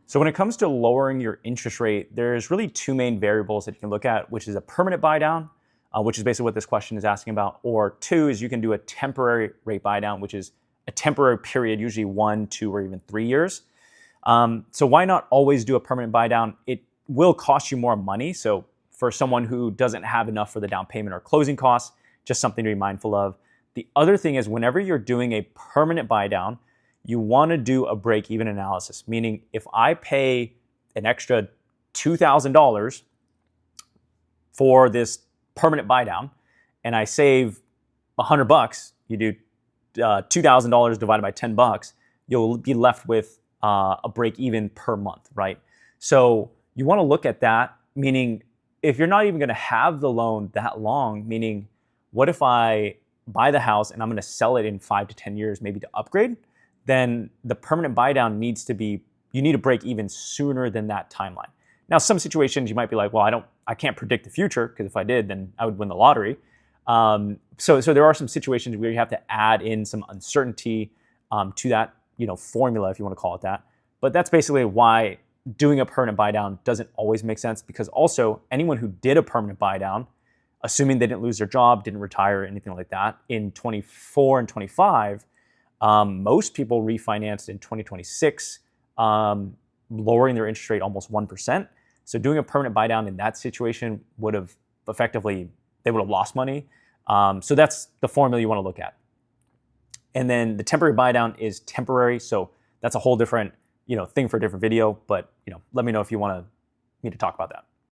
So when it comes to lowering your interest rate, there's really two main variables that you can look at, which is a permanent buy down, which is basically what this question is asking about, or two is you can do a temporary rate buy down, which is a temporary period, usually 1, 2, or even 3 years. So why not always do a permanent buy down? It will cost you more money. So for someone who doesn't have enough for the down payment or closing costs, just something to be mindful of. The other thing is whenever you're doing a permanent buy down, you want to do a break-even analysis, meaning if I pay an extra $2,000 for this permanent buy down and I save $100, you do $2,000 divided by $10, you'll be left with a break-even per month, right? So you want to look at that, meaning if you're not even going to have the loan that long, meaning what if I buy the house and I'm going to sell it in 5 to 10 years, maybe to upgrade? Then the permanent buy down needs to be, you need to break even sooner than that timeline. Now, some situations you might be like, well, I can't predict the future because if I did, then I would win the lottery. So there are some situations where you have to add in some uncertainty to that, formula, if you want to call it that. But that's basically why doing a permanent buy down doesn't always make sense, because also anyone who did a permanent buy down, assuming they didn't lose their job, didn't retire, or anything like that, in 24 and 25, most people refinanced in 2026, lowering their interest rate almost 1%. So doing a permanent buy down in that situation would have effectively, they would have lost money. So that's the formula you want to look at. And then the temporary buy down is temporary. So that's a whole different, thing for a different video. But, let me know if you want me to talk about that.